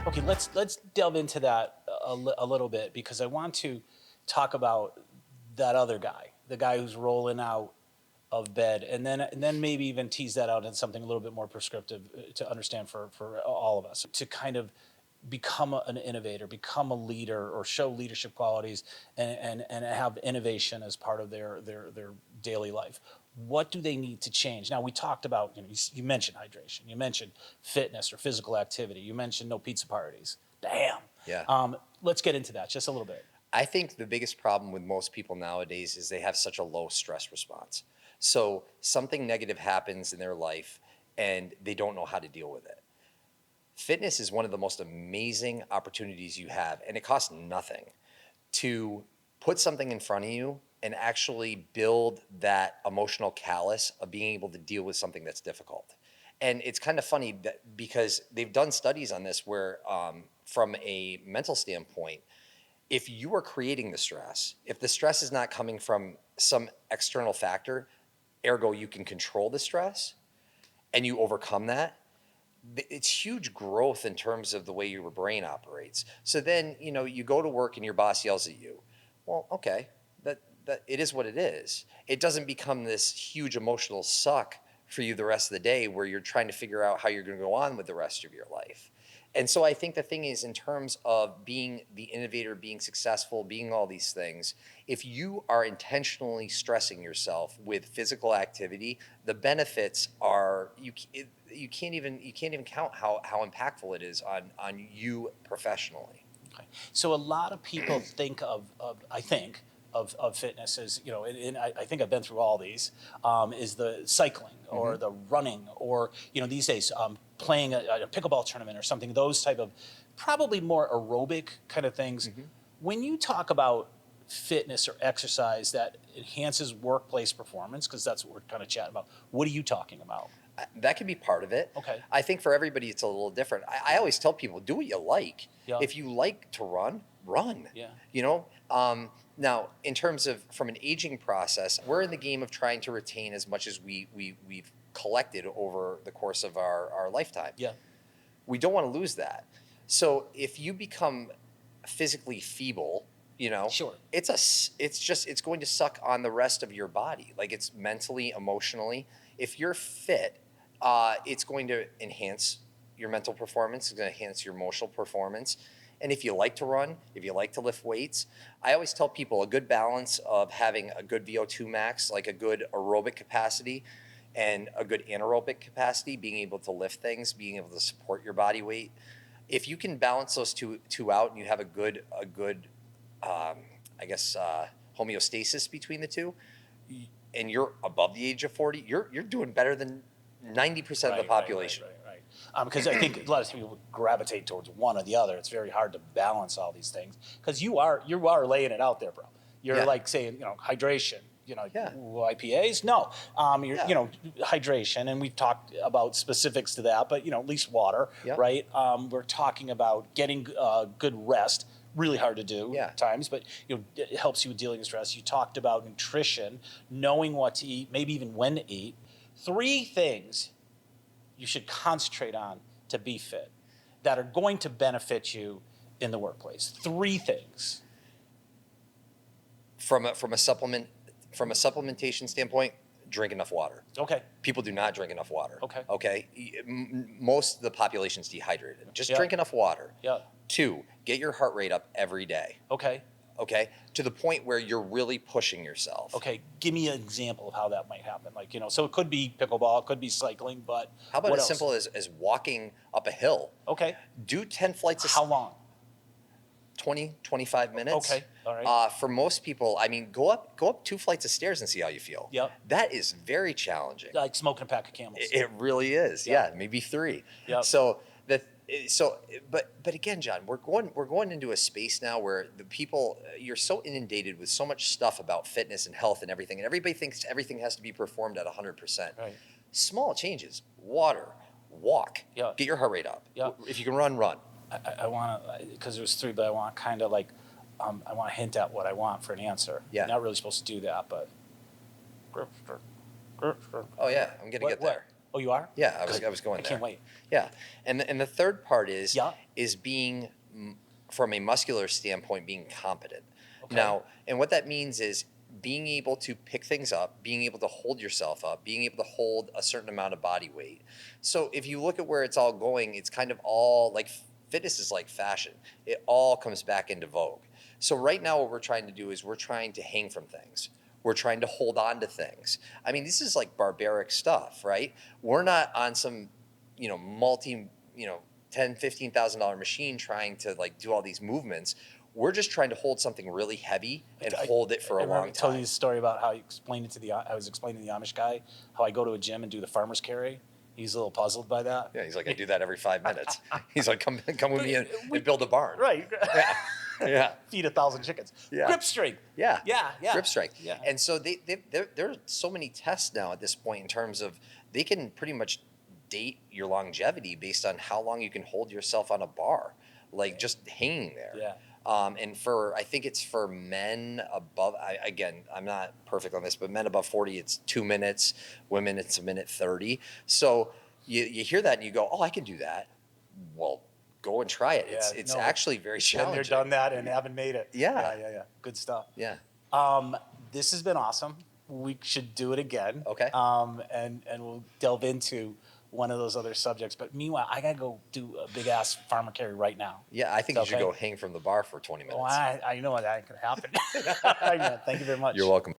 Okay, let's delve into that a little bit because I want to talk about that other guy, the guy who's rolling out of bed, and then maybe even tease that out into something a little bit more prescriptive to understand for all of us to kind of become an innovator, become a leader, or show leadership qualities, and have innovation as part of their daily life. What do they need to change? Now we talked about you mentioned hydration, you mentioned fitness or physical activity, you mentioned no pizza parties. Damn. Yeah. Let's get into that just a little bit. I think the biggest problem with most people nowadays is they have such a low stress response. So something negative happens in their life and they don't know how to deal with it. Fitness is one of the most amazing opportunities you have, and it costs nothing to put something in front of you and actually build that emotional callus of being able to deal with something that's difficult. And it's kind of funny that because they've done studies on this where, from a mental standpoint, if you are creating the stress, if the stress is not coming from some external factor, ergo you can control the stress and you overcome that, it's huge growth in terms of the way your brain operates. So then, you go to work and your boss yells at you. Well, okay, that it is what it is. It doesn't become this huge emotional suck for you the rest of the day where you're trying to figure out how you're going to go on with the rest of your life. And so I think the thing is, in terms of being the innovator, being successful, being all these things, if you are intentionally stressing yourself with physical activity, the benefits are you can't even count how impactful it is on you professionally. Okay. So a lot of people think of fitness as, and I think I've been through all these, is the cycling or the running or, these days playing a pickleball tournament or something, those type of probably more aerobic kind of things. When you talk about fitness or exercise that enhances workplace performance, because that's what we're kind of chatting about, what are you talking about? That could be part of it. Okay. I think for everybody it's a little different. I always tell people, do what you like. Yeah. If you like to run, run. Yeah. Now, in terms of from an aging process, we're in the game of trying to retain as much as we've collected over the course of our lifetime. Yeah. We don't want to lose that. So if you become physically feeble, Sure. it's going to suck on the rest of your body. Like, it's mentally, emotionally. If you're fit, it's going to enhance your mental performance. It's going to enhance your emotional performance. And if you like to run, if you like to lift weights, I always tell people a good balance of having a good VO2 max, like a good aerobic capacity, and a good anaerobic capacity, being able to lift things, being able to support your body weight. If you can balance those two out, and you have a good homeostasis between the two, and you're above the age of 40, you're doing better than 90% of the population. Right. Because I think a lot of people gravitate towards one or the other. It's very hard to balance all these things because you are laying it out there, bro. You're like saying, hydration. IPAs? No. Hydration, and we've talked about specifics to that, but at least water, right? We're talking about getting good rest. Really hard to do at times, but it helps you with dealing with stress. You talked about nutrition, knowing what to eat, maybe even when to eat. 3 things you should concentrate on to be fit that are going to benefit you in the workplace. 3 things. From a supplementation standpoint, drink enough water. Okay. People do not drink enough water. Okay. Most of the population is dehydrated. Just drink enough water. Yeah. 2, get your heart rate up every day. Okay. To the point where you're really pushing yourself. Okay, give me an example of how that might happen. Like, so it could be pickleball, it could be cycling, but how about simple as walking up a hill? Okay. Do 10 flights of How long? 20, 25 minutes. Okay, all right. For most people, go up 2 flights of stairs and see how you feel. Yep. That is very challenging. Like smoking a pack of Camels. It really is. Yeah, maybe 3. Yep. But again, John, we're going into a space now where the people, you're so inundated with so much stuff about fitness and health and everything, and everybody thinks everything has to be performed at 100%. Right. Small changes: water, walk, get your heart rate up. If you can run. I want to, because there was 3, but I want kind of like, I want to hint at what I want for an answer. Yeah. Not really supposed to do that, but. Oh yeah, I'm gonna get there. Oh, you are? Yeah, Good. I was going I there. can't wait. Yeah, and the third part is Yeah. being from a muscular standpoint being competent. Okay. Now, and what that means is being able to pick things up, being able to hold yourself up, being able to hold a certain amount of body weight. So if you look at where it's all going, it's kind of all like fitness is like fashion. It all comes back into vogue. So right now what we're trying to do is we're trying to hang from things. We're trying to hold on to things. I mean, this is like barbaric stuff, right? We're not on some, multi, $10,000-$15,000 machine trying to like do all these movements. We're just trying to hold something really heavy and hold it for a long I told you time. the story about how I explained it to I was explaining to the Amish guy how I go to a gym and do the farmer's carry. He's a little puzzled by that. Yeah, he's like, I do that every 5 minutes. He's like, come with me and build a barn. Right. Yeah. Yeah. Feed 1,000 chickens. Yeah. Grip strength. Yeah. Yeah. Grip strength. Yeah. And so there are so many tests now at this point in terms of they can pretty much date your longevity based on how long you can hold yourself on a bar, like just hanging there. Yeah. And I think it's for men above, again, I'm not perfect on this, but men above 40, it's 2 minutes. Women, it's 1:30. So you hear that and you go, oh, I can do that. Well, go and try it. It's actually very challenging. Been there, done that, and haven't made it. Yeah. Yeah. Good stuff. Yeah. This has been awesome. We should do it again. Okay. And we'll delve into one of those other subjects. But meanwhile, I gotta go do a big ass farmer carry right now. Yeah, I think you should Okay. go hang from the bar for 20 minutes. Well, I know that ain't gonna happen. Thank you very much. You're welcome.